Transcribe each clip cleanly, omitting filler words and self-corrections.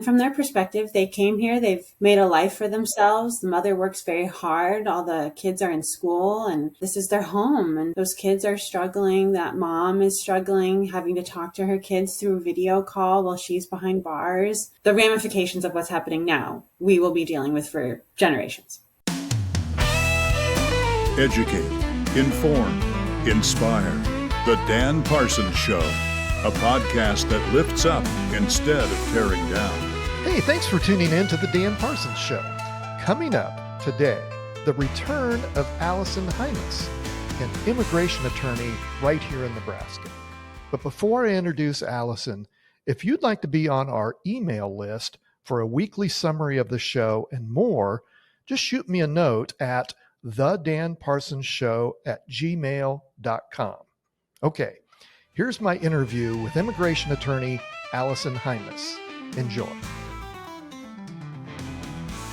from their perspective, they came here, they've made a life for themselves. The mother works very hard. All the kids are in school and this is their home. And those kids are struggling. That mom is struggling, having to talk to her kids through a video call while she's behind bars. The ramifications of what's happening now, we will be dealing with for generations. Educate, inform, inspire. The Dan Parsons Show, a podcast that lifts up instead of tearing down. Hey, thanks for tuning in to the Dan Parsons Show. Coming up today, the return of Allison Heimes, an immigration attorney right here in Nebraska. But before I introduce Allison, if you'd like to be on our email list for a weekly summary of the show and more, just shoot me a note at thedanparsonsshow@gmail.com. Okay, here's my interview with immigration attorney Allison Heimes. Enjoy.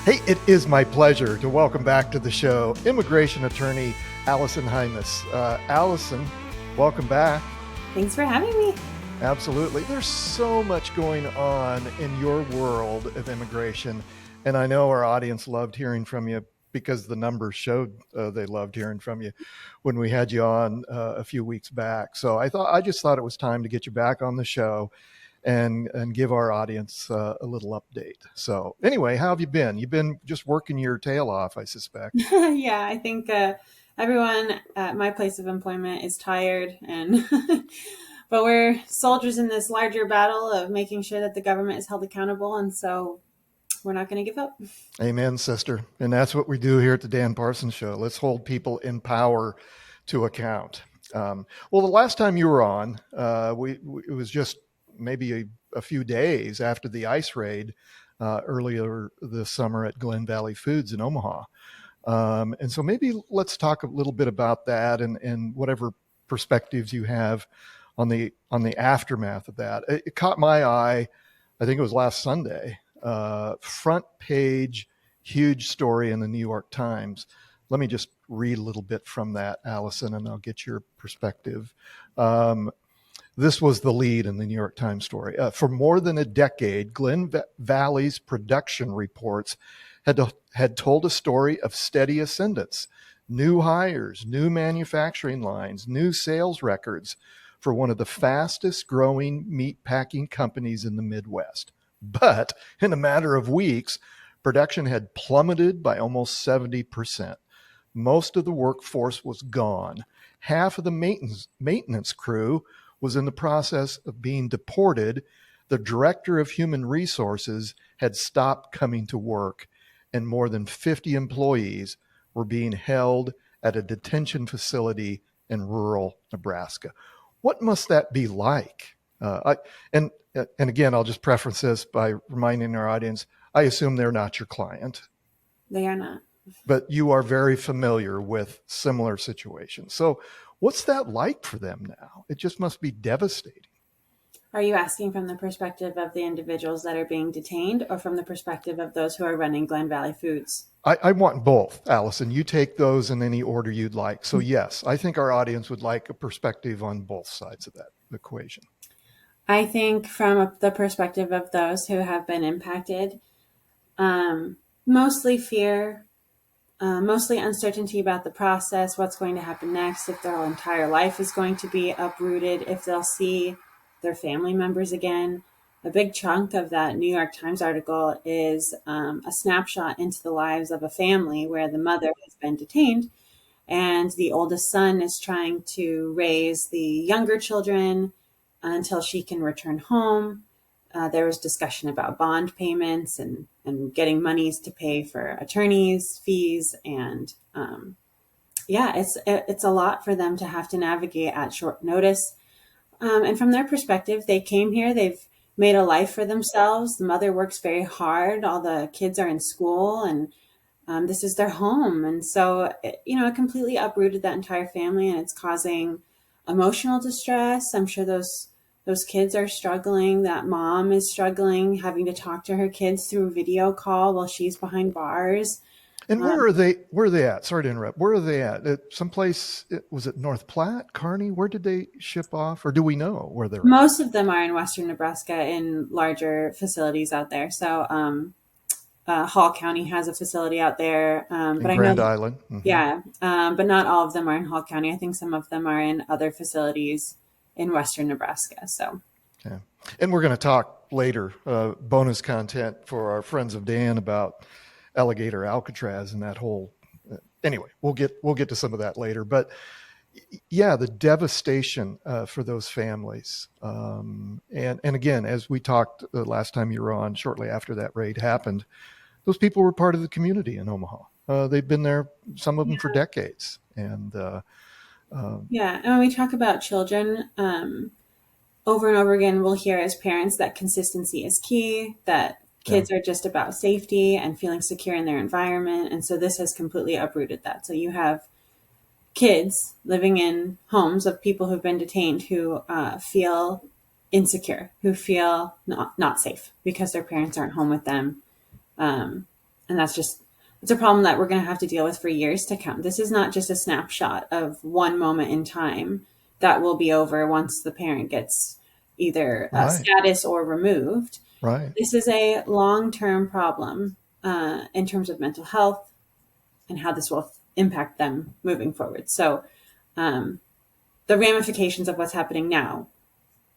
Hey, it is my pleasure to welcome back to the show immigration attorney Allison Heimes. Allison, welcome back. Thanks for having me. Absolutely. There's so much going on in your world of immigration, and I know our audience loved hearing from you because the numbers showed they loved hearing from you when we had you on a few weeks back. So I just thought it was time to get you back on the show and give our audience a little update. So anyway, how have you been? You've been just working your tail off, I suspect. Yeah, I think everyone at my place of employment is tired, and but we're soldiers in this larger battle of making sure that the government is held accountable, and so we're not going to give up. Amen, sister. And that's what we do here at the Dan Parsons Show. Let's hold people in power to account. Well, the last time you were on, it was just maybe a few days after the ICE raid earlier this summer at Glen Valley Foods in Omaha. And so maybe let's talk a little bit about that and whatever perspectives you have on the aftermath of that. It caught my eye, I think it was last Sunday. Front page, huge story in the New York Times. Let me just read a little bit from that, Allison, and I'll get your perspective. This was the lead in the New York Times story. For more than a decade, Glen Valley's production reports had told a story of steady ascendance, new hires, new manufacturing lines, new sales records for one of the fastest growing meat packing companies in the Midwest. But in a matter of weeks, production had plummeted by almost 70%. Most of the workforce was gone. Half of the maintenance crew was in the process of being deported. The director of human resources had stopped coming to work, and more than 50 employees were being held at a detention facility in rural Nebraska. What must that be like? And again, I'll just preface this by reminding our audience, I assume they're not your client. They are not. But you are very familiar with similar situations. So what's that like for them now? It just must be devastating. Are you asking from the perspective of the individuals that are being detained or from the perspective of those who are running Glen Valley Foods? I want both, Allison. You take those in any order you'd like. So yes, I think our audience would like a perspective on both sides of that equation. I think from the perspective of those who have been impacted, mostly fear, mostly uncertainty about the process, what's going to happen next, if their entire life is going to be uprooted, if they'll see their family members again. A big chunk of that New York Times article is a snapshot into the lives of a family where the mother has been detained and the oldest son is trying to raise the younger children until she can return home. There was discussion about bond payments and getting monies to pay for attorneys' fees. And it's a lot for them to have to navigate at short notice. And from their perspective, they came here, they've made a life for themselves. The mother works very hard. All the kids are in school and this is their home. And so, it completely uprooted that entire family and it's causing emotional distress. I'm sure those kids are struggling. That mom is struggling, having to talk to her kids through a video call while she's behind bars. And where are they? Where are they at? Sorry to interrupt. Where are they at? Someplace, was it North Platte, Kearney? Where did they ship off, or do we know where they're at? Most of them are in western Nebraska in larger facilities out there. So Hall County has a facility out there, In but I know, Grand Island. Hmm. yeah, but not all of them are in Hall County. I think some of them are in other facilities in western Nebraska. So, Yeah. And we're going to talk later, bonus content for our friends of Dan about alligator Alcatraz and that whole. Anyway, we'll get to some of that later. But yeah, the devastation for those families, and again, as we talked the last time you were on, shortly after that raid happened, those people were part of the community in Omaha. They've been there, some of them for decades, and yeah. And when we talk about children, over and over again, we'll hear as parents that consistency is key, that kids are just about safety and feeling secure in their environment. And so this has completely uprooted that. So you have kids living in homes of people who've been detained who feel insecure, who feel not safe because their parents aren't home with them. And it's a problem that we're going to have to deal with for years to come. This is not just a snapshot of one moment in time that will be over once the parent gets either status or removed. right. This is a long-term problem in terms of mental health and how this will impact them moving forward. So the ramifications of what's happening now,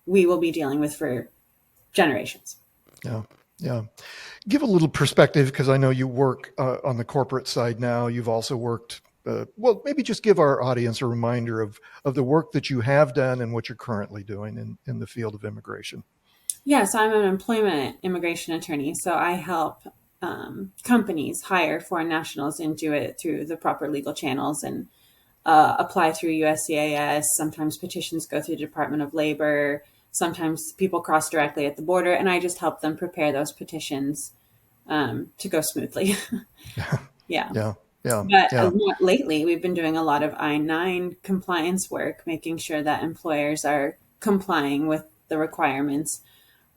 we will be dealing with for generations. Yeah. Yeah. Give a little perspective, because I know you work on the corporate side now. You've also worked, well, maybe just give our audience a reminder of the work that you have done and what you're currently doing in the field of immigration. Yes, I'm an employment immigration attorney. So I help companies hire foreign nationals and do it through the proper legal channels and apply through USCIS. Sometimes petitions go through the Department of Labor. Sometimes people cross directly at the border, and I just help them prepare those petitions to go smoothly. Yeah. Yeah. Yeah. But Yeah. lately, we've been doing a lot of I-9 compliance work, making sure that employers are complying with the requirements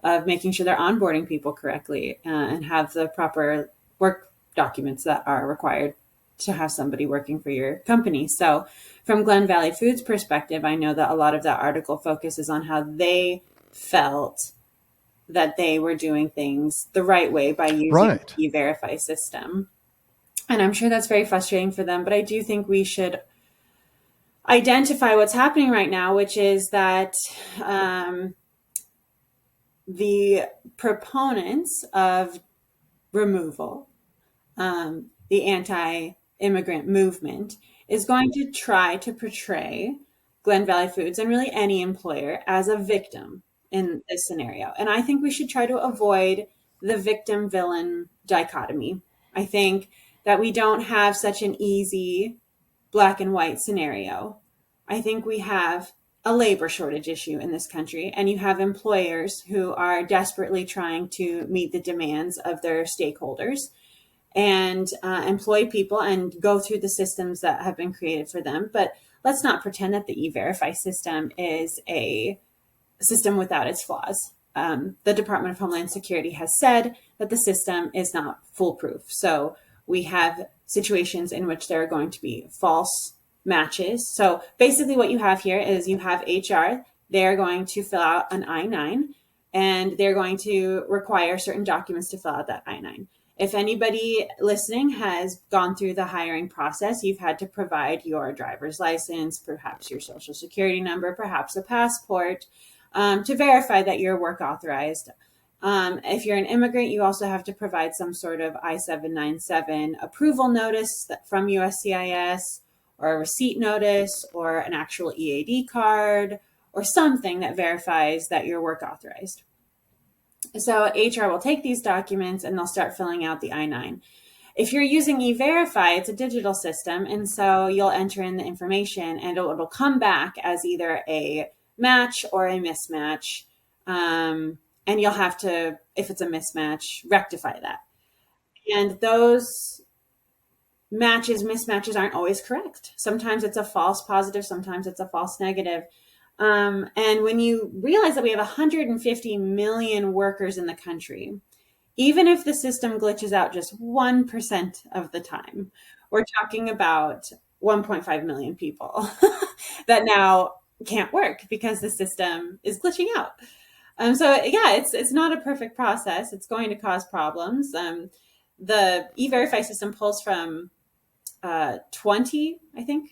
of making sure they're onboarding people correctly and have the proper work documents that are required to have somebody working for your company. So from Glen Valley Foods perspective, I know that a lot of that article focuses on how they felt that they were doing things the right way by using the E-Verify system. And I'm sure that's very frustrating for them, but I do think we should identify what's happening right now, which is that the proponents of removal, the anti-immigrant movement, is going to try to portray Glen Valley Foods and really any employer as a victim in this scenario. And I think we should try to avoid the victim-villain dichotomy. I think that we don't have such an easy black and white scenario. I think we have a labor shortage issue in this country, and you have employers who are desperately trying to meet the demands of their stakeholders and employ people and go through the systems that have been created for them. But let's not pretend that the E-Verify system is a system without its flaws. The Department of Homeland Security has said that the system is not foolproof. So we have situations in which there are going to be false matches. So basically what you have here is you have HR. They're going to fill out an I-9, and they're going to require certain documents to fill out that I-9. If anybody listening has gone through the hiring process, you've had to provide your driver's license, perhaps your social security number, perhaps a passport, to verify that you're work authorized. If you're an immigrant, you also have to provide some sort of I-797 approval notice from USCIS, or a receipt notice, or an actual EAD card, or something that verifies that you're work authorized. So HR will take these documents and they'll start filling out the I-9. If you're using E-Verify, it's a digital system, and so you'll enter in the information and it'll come back as either a match or a mismatch. And you'll have to, if it's a mismatch, rectify that. And those mismatches aren't always correct. Sometimes it's a false positive, sometimes it's a false negative. And when you realize that we have 150 million workers in the country, even if the system glitches out just 1% of the time, we're talking about 1.5 million people that now can't work because the system is glitching out. So yeah, it's not a perfect process. It's going to cause problems. The E-Verify system pulls from 20, I think,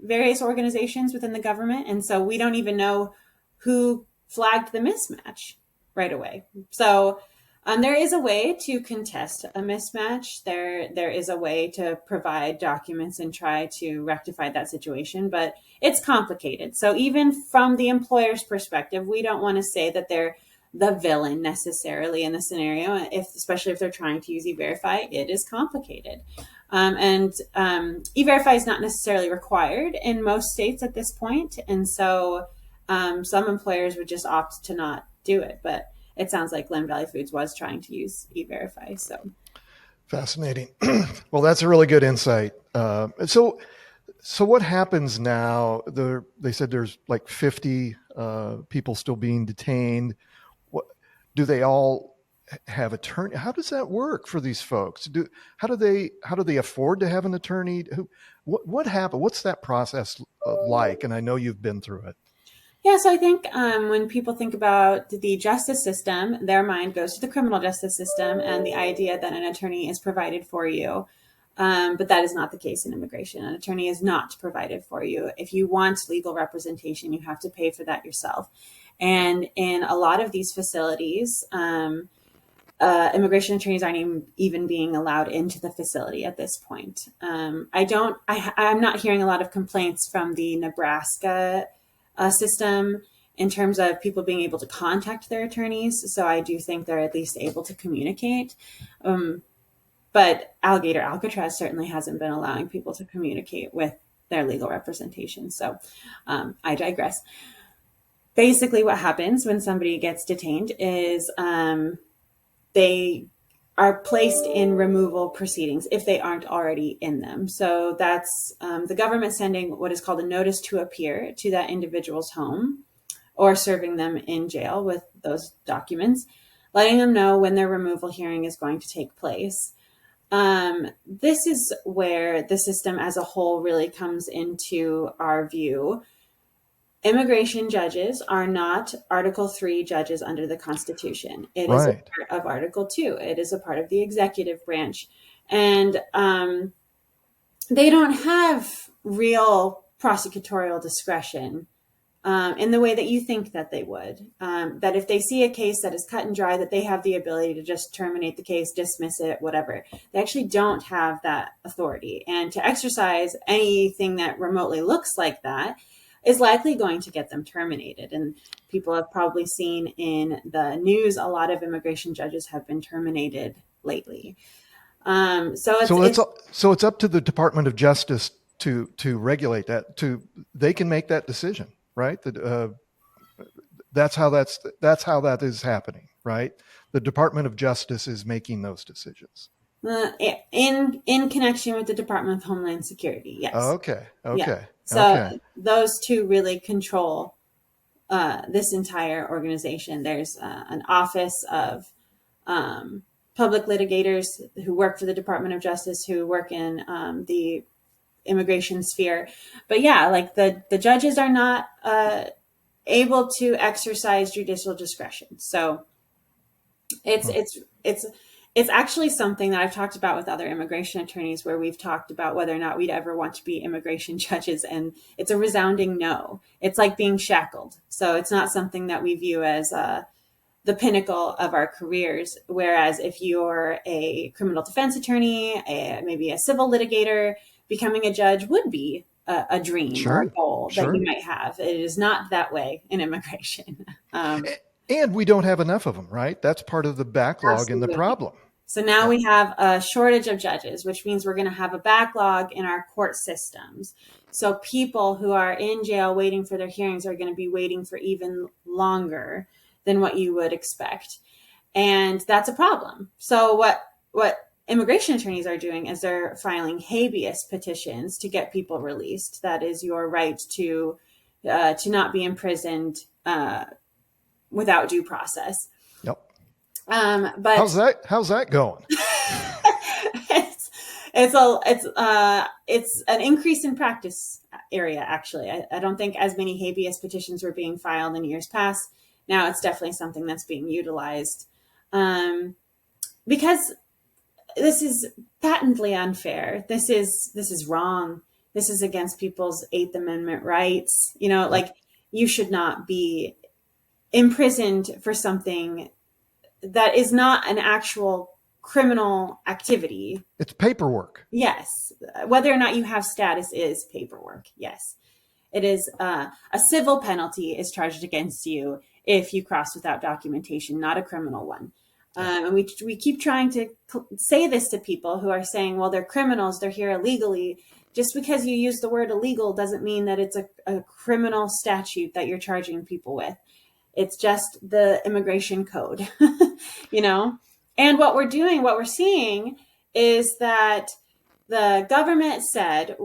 various organizations within the government. And so we don't even know who flagged the mismatch right away. So there is a way to contest a mismatch. There is a way to provide documents and try to rectify that situation, but it's complicated. So even from the employer's perspective, we don't want to say that they're the villain necessarily in the scenario, especially if they're trying to use E-Verify. It is complicated. And E-Verify is not necessarily required in most states at this point. And so some employers would just opt to not do it. But it sounds like Glen Valley Foods was trying to use E-Verify. So fascinating. Well, that's a really good insight. So what happens now? They said there's like 50 people still being detained. What do they all have attorney? How does that work for these folks? How do they afford to have an attorney? What happened? What's that process like? And I know you've been through it. Yeah, so I think when people think about the justice system, their mind goes to the criminal justice system and the idea that an attorney is provided for you. But that is not the case in immigration. An attorney is not provided for you. If you want legal representation, you have to pay for that yourself. And in a lot of these facilities, immigration attorneys aren't even being allowed into the facility at this point. I'm not hearing a lot of complaints from the Nebraska system in terms of people being able to contact their attorneys. So I do think they're at least able to communicate. But Alligator Alcatraz certainly hasn't been allowing people to communicate with their legal representation. So I digress. Basically, what happens when somebody gets detained is they are placed in removal proceedings if they aren't already in them. So that's the government sending what is called a notice to appear to that individual's home or serving them in jail with those documents, letting them know when their removal hearing is going to take place. This is where the system as a whole really comes into our view. Immigration judges are not Article 3 judges under the Constitution. It is a part of Article 2. It is a part of the executive branch. And they don't have real prosecutorial discretion in the way that you think that they would. That if they see a case that is cut and dry, that they have the ability to just terminate the case, dismiss it, whatever. They actually don't have that authority. And to exercise anything that remotely looks like that is likely going to get them terminated. And people have probably seen in the news, a lot of immigration judges have been terminated lately. So it's up to the Department of Justice to regulate that. They can make that decision, right? That's how that is happening, right? The Department of Justice is making those decisions. In connection with the Department of Homeland Security, yes. Okay. Yeah. So those two really control this entire organization. There's an office of public litigators who work for the Department of Justice, who work in the immigration sphere. But yeah, like the judges are not able to exercise judicial discretion. So it's actually something that I've talked about with other immigration attorneys, where we've talked about whether or not we'd ever want to be immigration judges. And it's a resounding no. It's like being shackled. So it's not something that we view as the pinnacle of our careers. Whereas if you're a criminal defense attorney, maybe a civil litigator, becoming a judge would be a dream or a goal that you might have. It is not that way in immigration. And we don't have enough of them, right? That's part of the backlog. Absolutely. And the problem. So now we have a shortage of judges, which means we're going to have a backlog in our court systems. So people who are in jail waiting for their hearings are going to be waiting for even longer than what you would expect. And that's a problem. So what immigration attorneys are doing is they're filing habeas petitions to get people released. That is your right to not be imprisoned without due process. Yep. But how's that going? it's an increase in practice area. Actually, I don't think as many habeas petitions were being filed in years past. Now it's definitely something that's being utilized, because this is patently unfair. This is wrong. This is against people's Eighth Amendment rights. Like, you should not be imprisoned for something that is not an actual criminal activity. It's paperwork. Yes. Whether or not you have status is paperwork. Yes. It is a civil penalty is charged against you if you cross without documentation, not a criminal one. And we keep trying to say this to people who are saying, well, they're criminals, they're here illegally. Just because you use the word illegal doesn't mean that it's a criminal statute that you're charging people with. It's just the immigration code, And what we're seeing is that the government said,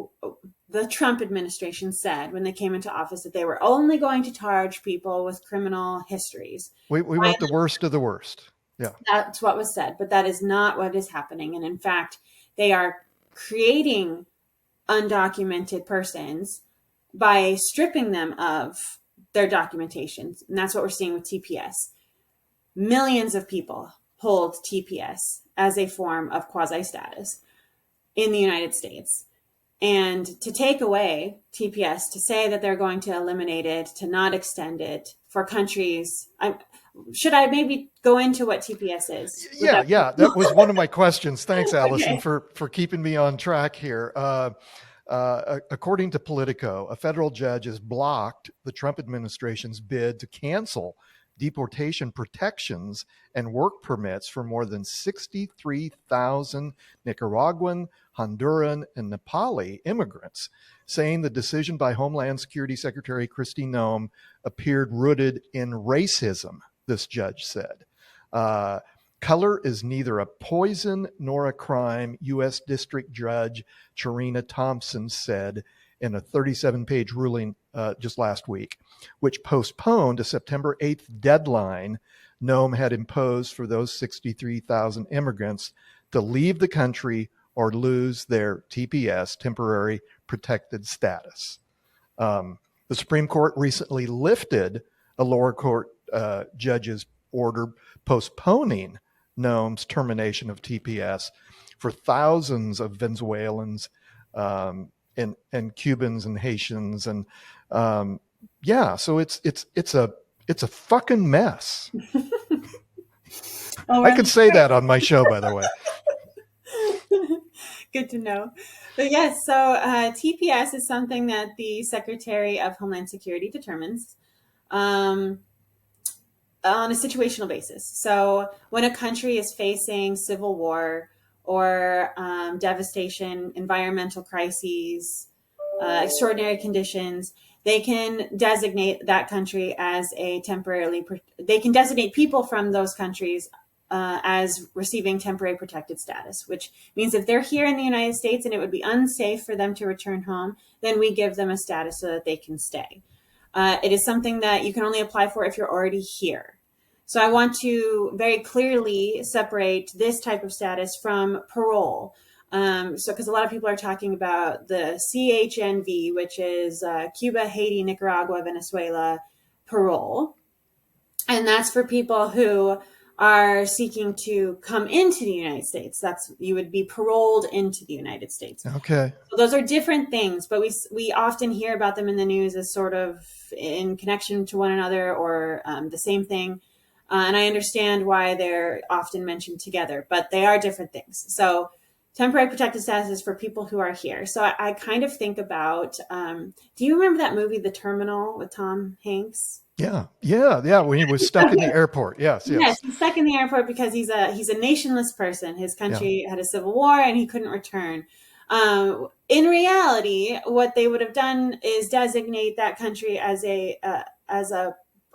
the Trump administration said when they came into office, that they were only going to charge people with criminal histories. We want the worst of the worst. Yeah. That's what was said, but that is not what is happening. And in fact, they are creating undocumented persons by stripping them of their documentation. And that's what we're seeing with TPS. Millions of people hold TPS as a form of quasi-status in the United States. And to take away TPS, to say that they're going to eliminate it, to not extend it for countries, should I maybe go into what TPS is? Yeah. That was one of my questions. Thanks, Allison, for keeping me on track here. According to Politico, a federal judge has blocked the Trump administration's bid to cancel deportation protections and work permits for more than 63,000 Nicaraguan, Honduran, and Nepali immigrants, saying the decision by Homeland Security Secretary Kristi Noem appeared rooted in racism, this judge said. Color is neither a poison nor a crime, U.S. District Judge Charina Thompson said in a 37-page ruling just last week, which postponed a September 8th deadline Noem had imposed for those 63,000 immigrants to leave the country or lose their TPS, temporary protected status. The Supreme Court recently lifted a lower court judge's order postponing Noem's termination of TPS for thousands of Venezuelans and Cubans and Haitians, and so it's a fucking mess. I can say that on my show, by the way. Good to know. But yes, so TPS is something that the Secretary of Homeland Security determines on a situational basis. So when a country is facing civil war or devastation, environmental crises, extraordinary conditions, they can designate that country as they can designate people from those countries as receiving temporary protected status, which means if they're here in the United States and it would be unsafe for them to return home, then we give them a status so that they can stay. It is something that you can only apply for if you're already here. So I want to very clearly separate this type of status from parole. Because a lot of people are talking about the CHNV, which is Cuba, Haiti, Nicaragua, Venezuela parole. And that's for people who are seeking to come into the United States. You would be paroled into the United States. Okay. So those are different things, but we often hear about them in the news as sort of in connection to one another or the same thing. And I understand why they're often mentioned together, but they are different things. So temporary protected status is for people who are here. So I kind of think about, do you remember that movie, The Terminal, with Tom Hanks? Yeah. When he was stuck in the airport. Yes, he's stuck in the airport because he's a nationless person. His country had a civil war and he couldn't return. In reality, what they would have done is designate that country as a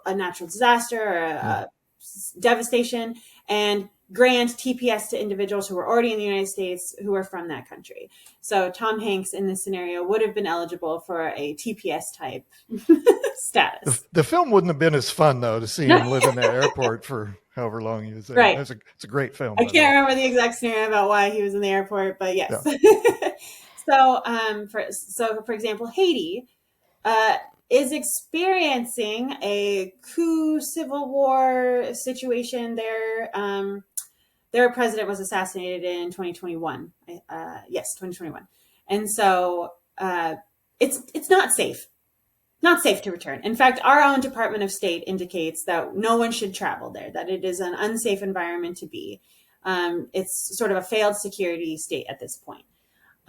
natural disaster or a devastation and grant TPS to individuals who were already in the United States who were from that country. So Tom Hanks in this scenario would have been eligible for a TPS type status. The film wouldn't have been as fun, though, to see him live in the airport for however long he was there. Right. It's a great film, I by the way. can't remember the exact scenario about why he was in the airport, but yes. Yeah. For example, Haiti uh, is experiencing a coup civil war situation. Their president was assassinated in 2021. Yes, 2021, and so it's not safe. Not safe to return. In fact, our own Department of State indicates that no one should travel there, that it is an unsafe environment to be. It's sort of a failed security state at this point.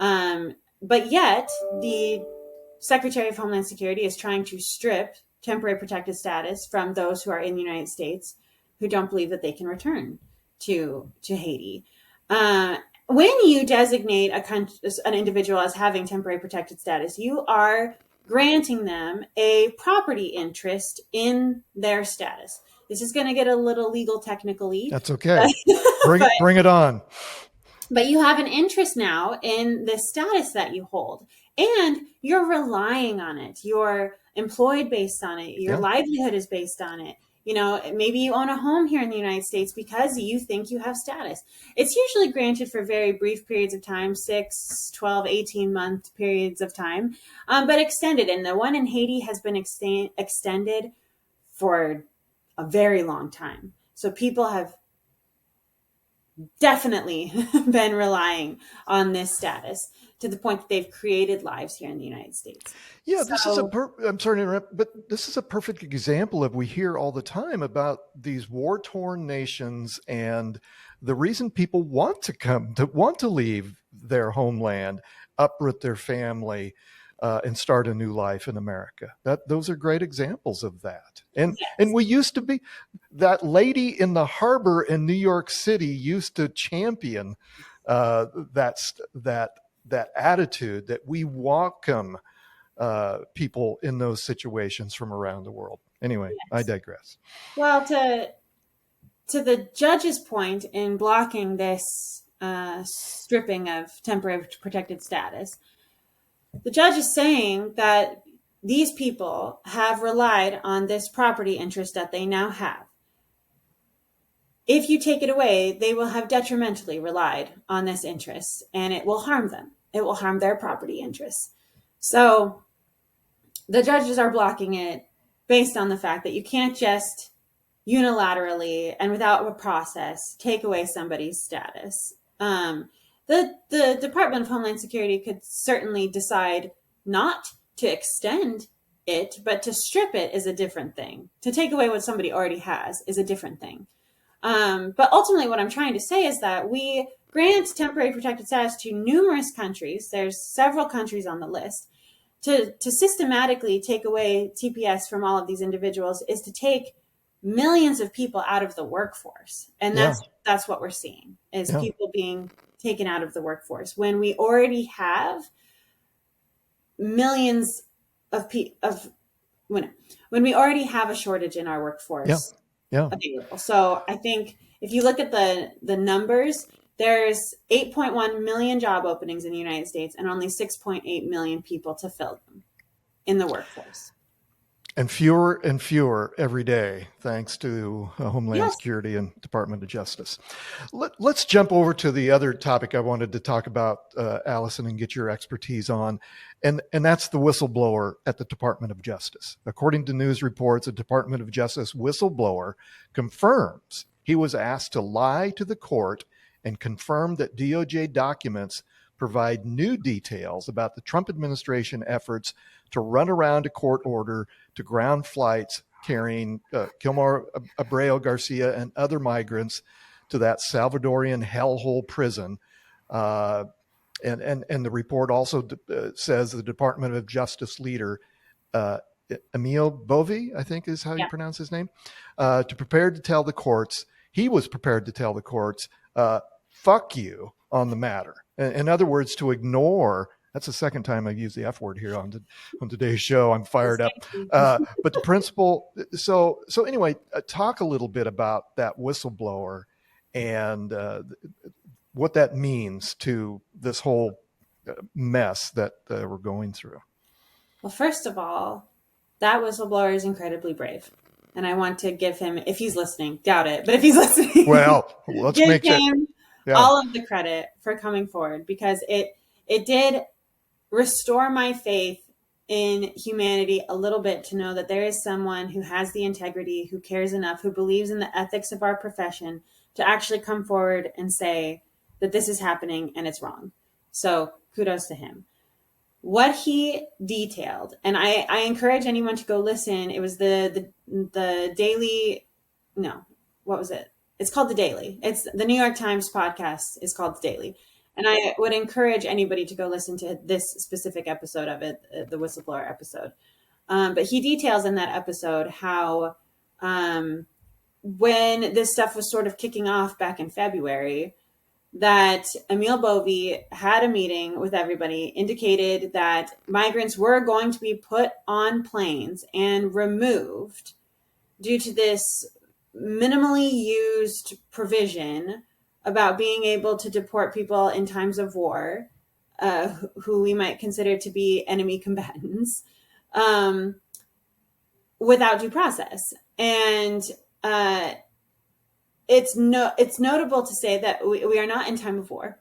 But yet, the Secretary of Homeland Security is trying to strip temporary protected status from those who are in the United States who don't believe that they can return to Haiti. When you designate an individual as having temporary protected status, you are granting them a property interest in their status. This is going to get a little legal technical-y. That's okay. Bring it on. But you have an interest now in the status that you hold, and you're relying on it. You're employed based on it. Your livelihood is based on it. Maybe you own a home here in the United States because you think you have status. It's usually granted for very brief periods of time, 6, 12, 18-month periods of time, but extended. And the one in Haiti has been extended for a very long time. So people have definitely been relying on this status to the point that they've created lives here in the United States. Yeah, this is I'm sorry to interrupt, but this is a perfect example of, we hear all the time about these war-torn nations, and the reason people want to leave their homeland, uproot their family, and start a new life in America. Those are great examples of that. And we used to be, that lady in the harbor in New York City used to champion that attitude that we welcome people in those situations from around the world. Anyway, I digress. Well, to the judge's point in blocking this stripping of temporary protected status, the judge is saying that these people have relied on this property interest that they now have. If you take it away, they will have detrimentally relied on this interest, and it will harm them. It will harm their property interests. So the judges are blocking it based on the fact that you can't just unilaterally and without a process take away somebody's status. The Department of Homeland Security could certainly decide not to extend it, but to strip it is a different thing. To take away what somebody already has is a different thing. But ultimately, what I'm trying to say is that we grant temporary protected status to numerous countries. There's several countries on the list. To systematically take away TPS from all of these individuals is to take millions of people out of the workforce. And that's what we're seeing, is people being taken out of the workforce when we already have millions of when we already have a shortage in our workforce available. So I think if you look at the numbers, there's 8.1 million job openings in the United States and only 6.8 million people to fill them in the workforce. And fewer every day, thanks to Homeland Security and Department of Justice. Let's jump over to the other topic I wanted to talk about, Allison, and get your expertise on. And that's the whistleblower at the Department of Justice. According to news reports, a Department of Justice whistleblower confirms he was asked to lie to the court and confirm that DOJ documents provide new details about the Trump administration efforts to run around a court order to ground flights carrying Gilmar Abreu Garcia and other migrants to that Salvadorian hellhole prison. And the report also says the Department of Justice leader, Emil Bovy, I think is how you pronounce his name, he was prepared to tell the courts, fuck you on the matter. In other words, to ignore, that's the second time I've used the F word here on today's show. I'm fired up. But the principle, so anyway, talk a little bit about that whistleblower and what that means to this whole mess that we're going through. Well, first of all, that whistleblower is incredibly brave. and I want to give him, if he's listening, doubt it, but if he's listening, Well, let's give make sure. him Yeah. all of the credit for coming forward, because it did restore my faith in humanity a little bit, to know that there is someone who has the integrity, who cares enough, who believes in the ethics of our profession to actually come forward and say that this is happening and it's wrong. So kudos to him. What he detailed, and I encourage anyone to go listen. It was the Daily, no, what was it? It's called The Daily. It's the New York Times podcast is called The Daily. And I would encourage anybody to go listen to this specific episode of it, the whistleblower episode. But he details in that episode how when this stuff was sort of kicking off back in February, that Emil Bovee had a meeting with everybody, indicated that migrants were going to be put on planes and removed due to this minimally used provision about being able to deport people in times of war, who we might consider to be enemy combatants, without due process. And it's notable to say that we are not in time of war,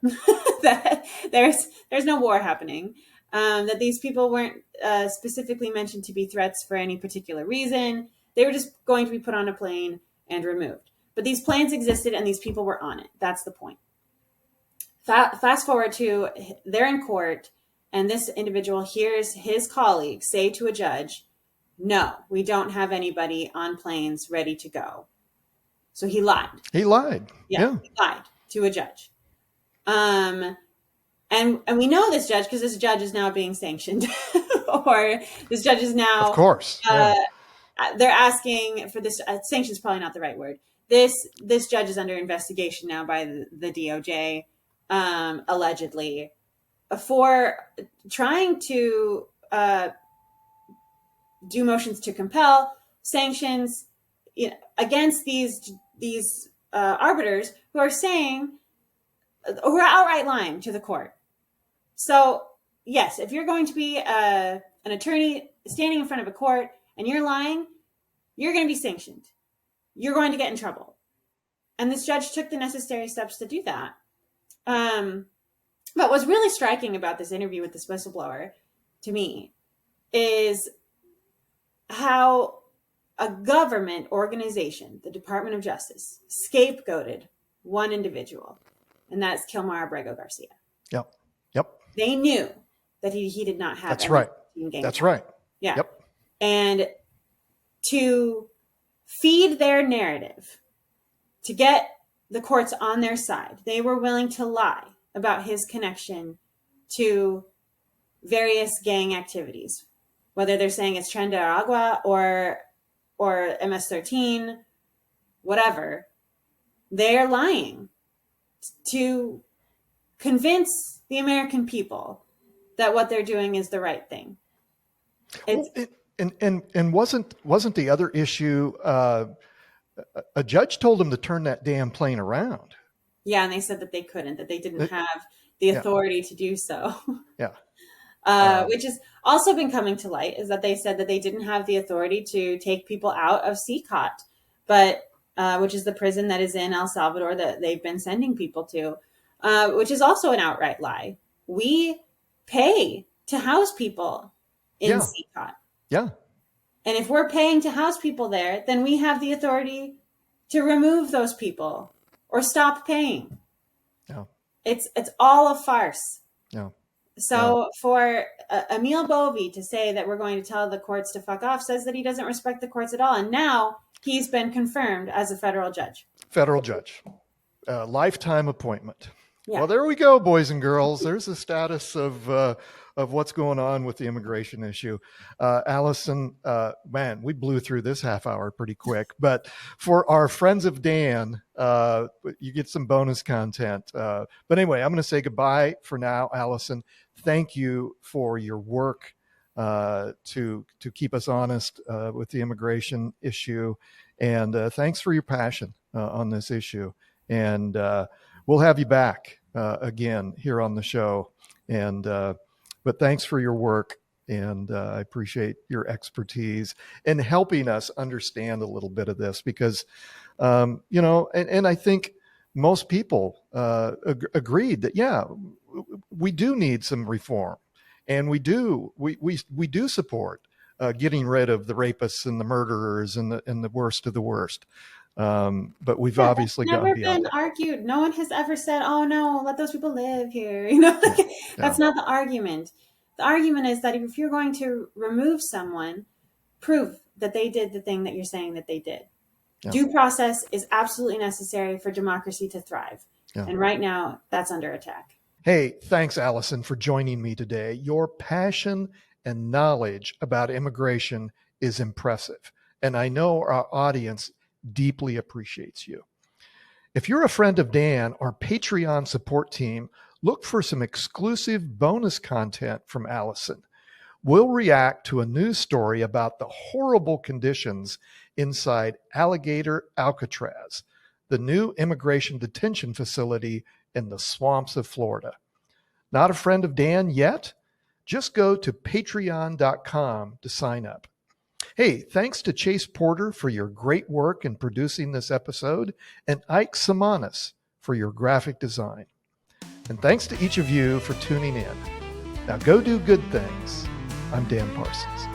that there's no war happening, that these people weren't specifically mentioned to be threats for any particular reason. They were just going to be put on a plane and removed. But these planes existed and these people were on it. That's the point. Fast forward to they're in court, and this individual hears his colleague say to a judge, no, we don't have anybody on planes ready to go. So he lied. He lied. Yeah. He lied to a judge. And we know this judge because this judge is now being sanctioned, or this judge is now, of course, yeah. They're asking for this. Sanction is probably not the right word. This judge is under investigation now by the DOJ, allegedly, for trying to do motions to compel sanctions, against these arbiters who are outright lying to the court. So yes, if you're going to be an attorney standing in front of a court and you're lying, you're going to be sanctioned. You're going to get in trouble. And this judge took the necessary steps to do that. But what's really striking about this interview with this whistleblower, to me, is how a government organization, the Department of Justice, scapegoated one individual, and that's Kilmar Abrego Garcia. Yep. They knew that he did not have. That's right. That's right. Yeah. Yep. And to feed their narrative, to get the courts on their side, they were willing to lie about his connection to various gang activities, whether they're saying it's Tren de Aragua or MS-13, whatever. They're lying to convince the American people that what they're doing is the right thing. And wasn't the other issue, a judge told them to turn that damn plane around. Yeah, and they said that they couldn't, that they didn't have the authority to do so. Yeah. Which has also been coming to light, is that they said that they didn't have the authority to take people out of CCOT, but which is the prison that is in El Salvador that they've been sending people to, which is also an outright lie. We pay to house people in CCOT. Yeah. And if we're paying to house people there, then we have the authority to remove those people or stop paying. Yeah. It's all a farce. Yeah. So for Emil Bovee to say that we're going to tell the courts to fuck off says that he doesn't respect the courts at all. And now he's been confirmed as a federal judge. Lifetime appointment. Yeah. Well, there we go, boys and girls. There's the status of what's going on with the immigration issue. Allison, man, we blew through this half hour pretty quick. But for our friends of Dan, you get some bonus content. But anyway, I'm going to say goodbye for now, Allison. Thank you for your work to keep us honest with the immigration issue. And thanks for your passion on this issue. And we'll have you back again here on the show. And but thanks for your work. And I appreciate your expertise in helping us understand a little bit of this because, and I think most people agreed that, yeah, we do need some reform. And we do support getting rid of the rapists and the murderers and the worst of the worst. But we've obviously never gone beyond been that. argued. No one has ever said, "Oh no, let those people live here." That's not the argument. The argument is that if you're going to remove someone, prove that they did the thing that you're saying that they did. Yeah. Due process is absolutely necessary for democracy to thrive. Yeah. And right now, that's under attack. Hey, thanks, Allison, for joining me today. Your passion and knowledge about immigration is impressive, and I know our audience deeply appreciates you. If you're a friend of Dan, our Patreon support team, look for some exclusive bonus content from Allison. We'll react to a news story about the horrible conditions inside Alligator Alcatraz, the new immigration detention facility in the swamps of Florida. Not a friend of Dan yet? Just go to patreon.com to sign up. Hey, thanks to Chase Porter for your great work in producing this episode, and Ike Samanis for your graphic design. And thanks to each of you for tuning in. Now go do good things. I'm Dan Parsons.